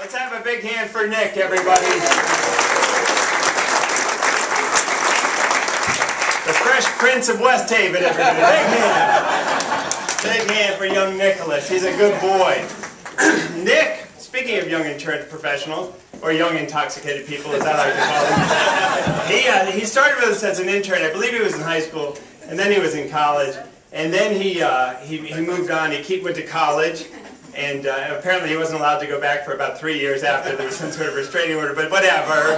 Let's have a big hand for Nick, everybody. The Fresh Prince of West Haven, everybody. Big hand. Big hand for young Nicholas. He's a good boy. Nick, speaking of young insurance professionals, or young intoxicated people, as I like to call them, he started with us as an intern. I believe he was in high school, and then he was in college. And then he moved on. He went to college. And apparently he wasn't allowed to go back for about 3 years after there was some sort of restraining order, but whatever.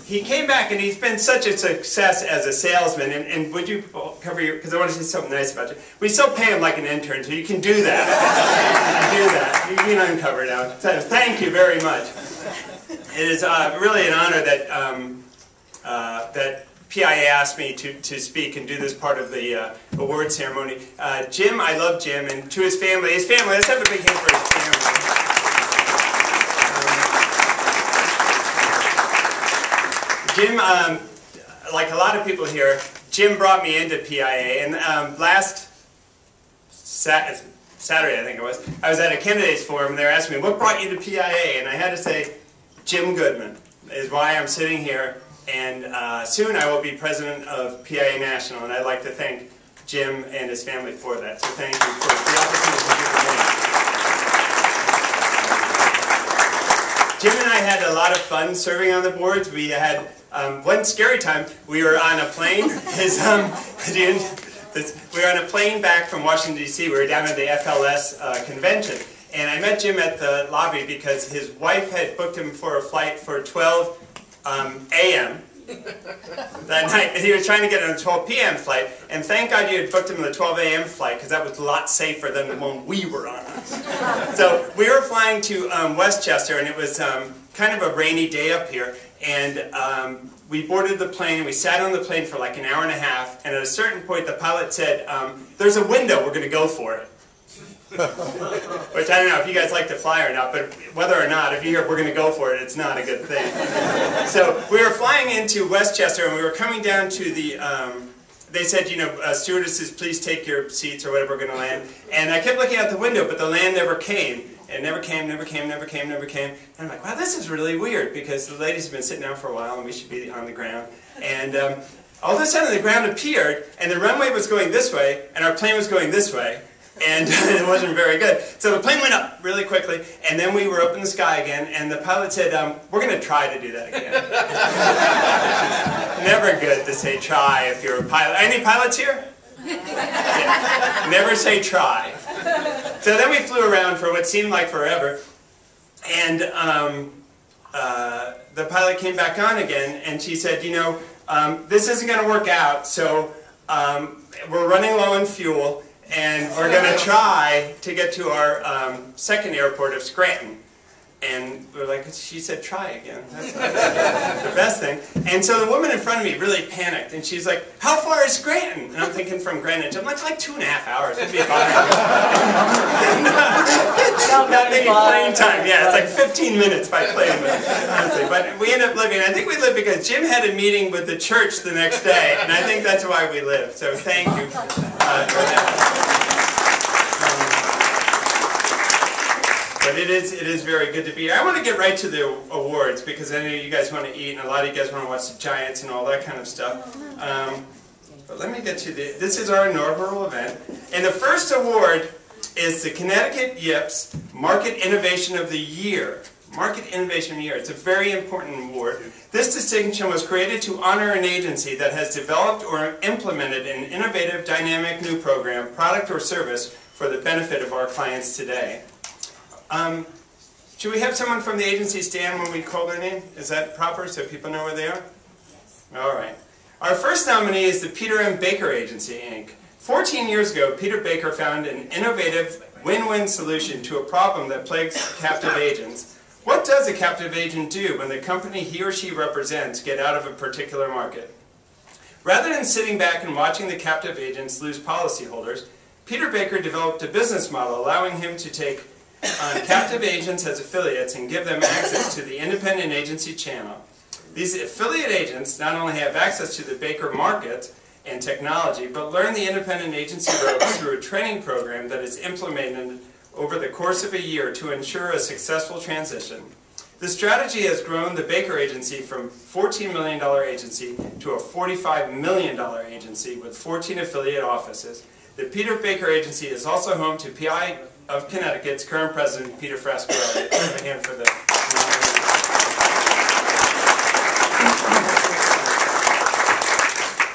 He came back and he's been such a success as a salesman. And would you cover your, because I want to say something nice about you. We still pay him like an intern, so you can do that. You can do that. You can uncover now. So thank you very much. It is really an honor that that PIA asked me to speak and do this part of the award ceremony. Jim, I love Jim, and to his family, let's have a big hand for his family. Jim, like a lot of people here, Jim brought me into PIA, and last Saturday, I think it was, I was at a candidates forum, and they were asking me, what brought you to PIA? And I had to say, Jim Goodman is why I'm sitting here. And soon I will be president of PIA National, and I'd like to thank Jim and his family for that. So thank you for the opportunity to do for me. Jim and I had a lot of fun serving on the boards. We had one scary time. We were on a plane. We were on a plane back from Washington, D.C. We were down at the FLS convention. And I met Jim at the lobby because his wife had booked him for a flight for 12 a.m. that night, and he was trying to get on a 12 p.m. flight, and thank God you had booked him on the 12 a.m. flight, because that was a lot safer than the one we were on. So we were flying to Westchester, and it was kind of a rainy day up here, and we boarded the plane, and we sat on the plane for like an hour and a half, and at a certain point the pilot said, there's a window, we're going to go for it. Which I don't know if you guys like to fly or not, but whether or not, if you hear we're going to go for it, it's not a good thing. So we were flying into Westchester, and we were coming down to the, they said, you know, stewardesses, please take your seats or whatever, we're going to land. And I kept looking out the window, but the land never came. It never came, never came, never came, never came. And I'm like, wow, this is really weird, because the ladies have been sitting down for a while, and we should be on the ground. And all of a sudden, the ground appeared, and the runway was going this way, and our plane was going this way. And it wasn't very good. So the plane went up really quickly, and then we were up in the sky again, and the pilot said, we're going to try to do that again. Never good to say try if you're a pilot. Any pilots here? Yeah. Never say try. So then we flew around for what seemed like forever, and the pilot came back on again, and she said, you know, this isn't going to work out, so we're running low on fuel, and we're going to try to get to our second airport of Scranton. And we're like, she said, try again. That's the best thing. And so the woman in front of me really panicked. And she's like, how far is Scranton? And I'm thinking from Greenwich. I'm like 2.5 hours. It'd be fine. Not maybe plane time. Yeah, it's like 15 minutes by plane. But we end up living. I think we lived because Jim had a meeting with the church the next day. And I think that's why we lived. So thank you for that. But it is very good to be here. I want to get right to the awards because I know you guys want to eat and a lot of you guys want to watch the Giants and all that kind of stuff. But let me get to this is our inaugural event. And the first award is the Connecticut YIP's Market Innovation of the Year. Market Innovation of the Year. It's a very important award. This distinction was created to honor an agency that has developed or implemented an innovative, dynamic new program, product, or service for the benefit of our clients today. Should we have someone from the agency stand when we call their name? Is that proper so people know where they are? Yes. All right. Our first nominee is the Peter M. Baker Agency, Inc. 14 years ago, Peter Baker found an innovative win-win solution to a problem that plagues captive agents. What does a captive agent do when the company he or she represents get out of a particular market? Rather than sitting back and watching the captive agents lose policyholders, Peter Baker developed a business model allowing him to take captive agents as affiliates and give them access to the independent agency channel. These affiliate agents not only have access to the Baker market and technology, but learn the independent agency ropes through a training program that is implemented over the course of a year to ensure a successful transition. The strategy has grown the Baker Agency from $14 million agency to a $45 million agency with 14 affiliate offices. The Peter Baker Agency is also home to PI of Connecticut's current president, Peter Frascarelli. Give a hand for the nominee.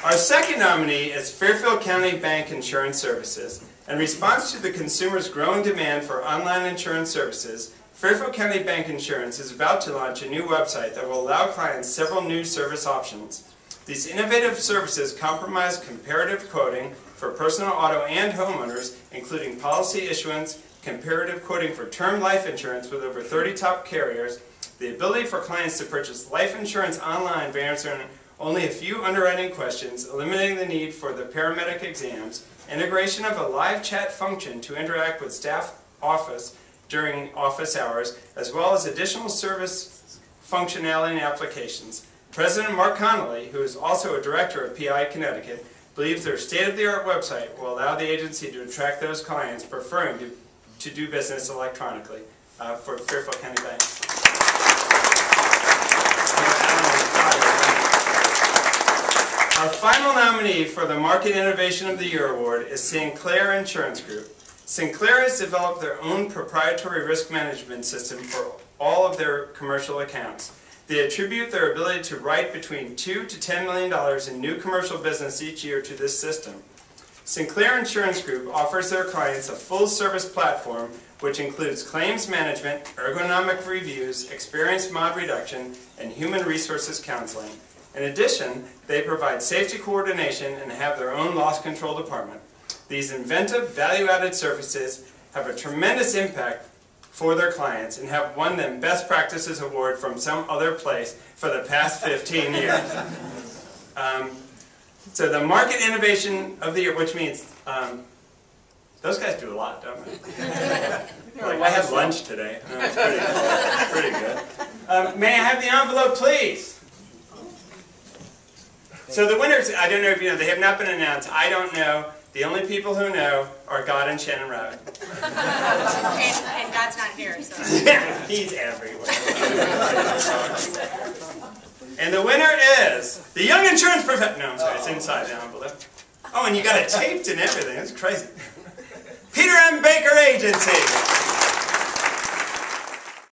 Our second nominee is Fairfield County Bank Insurance Services. In response to the consumer's growing demand for online insurance services, Fairfield County Bank Insurance is about to launch a new website that will allow clients several new service options. These innovative services comprise comparative quoting for personal auto and homeowners, including policy issuance, comparative quoting for term life insurance with over 30 top carriers, the ability for clients to purchase life insurance online by answering only a few underwriting questions, eliminating the need for the paramedic exams, integration of a live chat function to interact with staff office during office hours, as well as additional service functionality and applications. President Mark Connolly, who is also a director of PI Connecticut, believes their state-of-the-art website will allow the agency to attract those clients preferring to do business electronically for Fairfield County Bank. Our final nominee for the Market Innovation of the Year Award is Sinclair Insurance Group. Sinclair has developed their own proprietary risk management system for all of their commercial accounts. They attribute their ability to write between $2 to $10 million in new commercial business each year to this system. Sinclair Insurance Group offers their clients a full-service platform which includes claims management, ergonomic reviews, experience mod reduction, and human resources counseling. In addition, they provide safety coordination and have their own loss control department. These inventive, value-added services have a tremendous impact for their clients and have won them Best Practices Award from some other place for the past 15 years. So the Market Innovation of the Year, which means those guys do a lot, don't they? Like, I had lunch today. It's pretty good. May I have the envelope, please? So the winners, I don't know if you know, they have not been announced. I don't know. The only people who know are God and Shannon Rabbit. And God's not here, so. Yeah, he's everywhere. And the winner is the Young Insurance Professional. No, I'm sorry, it's inside the envelope. Oh, and you got it taped and everything. That's crazy. Peter M. Baker Agency.